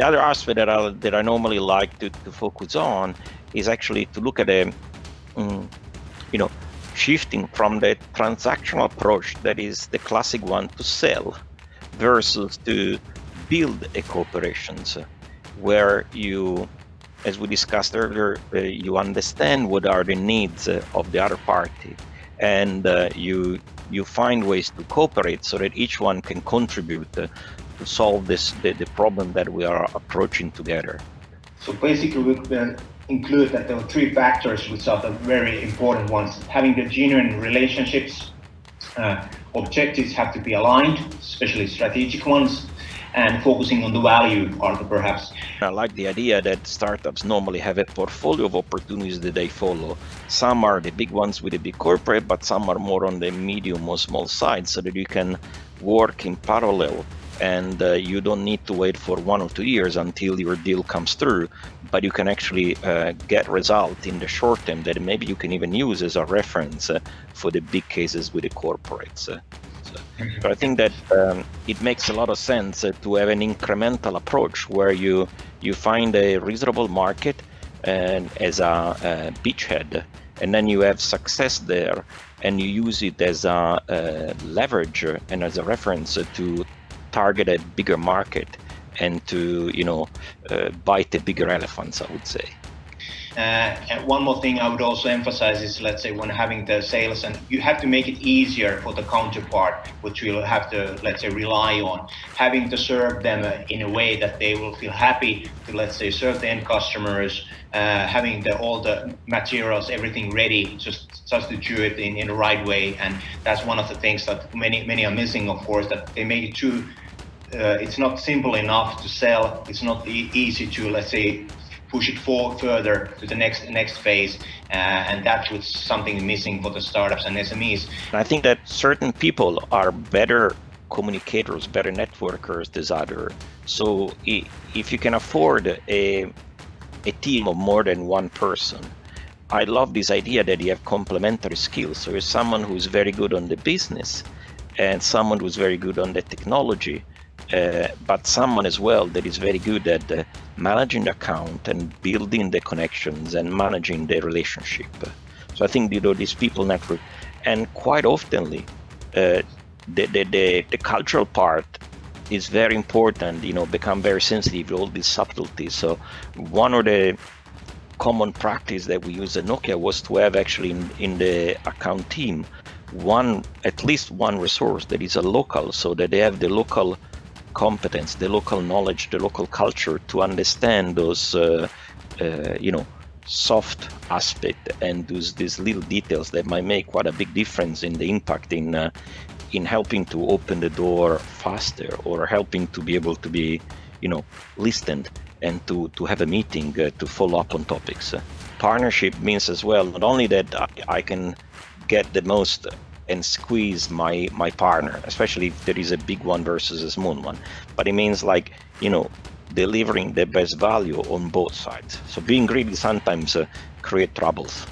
other aspect that I normally like to focus on is actually to look at shifting from the transactional approach that is the classic one to sell versus to build a cooperations where you, as we discussed earlier, you understand what are the needs of the other party, and you find ways to cooperate so that each one can contribute to solve the problem that we are approaching together. So basically we could include that there are three factors which are the very important ones. Having the genuine relationships, objectives have to be aligned, especially strategic ones, and focusing on the value part perhaps. I like the idea that startups normally have a portfolio of opportunities that they follow. Some are the big ones with a big corporate, but some are more on the medium or small side, so that you can work in parallel and you don't need to wait for 1 or 2 years until your deal comes through, but you can actually get result in the short term that maybe you can even use as a reference for the big cases with the corporates. So I think that it makes a lot of sense to have an incremental approach where you find a reasonable market and as a beachhead, and then you have success there, and you use it as a leverage and as a reference to target a bigger market and to bite the bigger elephants, I would say. And one more thing I would also emphasize is, let's say, when having the sales, and you have to make it easier for the counterpart, which you'll have to, let's say, rely on, having to serve them in a way that they will feel happy to, let's say, serve the end customers, having all the materials, everything ready, just to do it in the right way. And that's one of the things that many are missing, of course, that they make it too. It's not simple enough to sell. It's not easy to, let's say, push it further to the next phase, and that was something missing for the startups and SMEs. I think that certain people are better communicators, better networkers than others. So if you can afford a team of more than one person, I love this idea that you have complementary skills. So you're someone who's very good on the business and someone who's very good on the technology, but someone as well that is very good at managing the account and building the connections and managing the relationship. So I think these people network, and quite oftenly the cultural part is very important. Become very sensitive to all these subtleties. So one of the common practice that we use at Nokia was to have actually in the account team at least one resource that is a local, so that they have the local competence, the local knowledge, the local culture to understand those soft aspect and these little details that might make quite a big difference in the impact in helping to open the door faster, or helping to be able to be listened and to have a meeting to follow up on topics. Partnership means as well not only that I can get the most and squeeze my partner, especially if there is a big one versus a small one, but it means delivering the best value on both sides. So being greedy sometimes create troubles.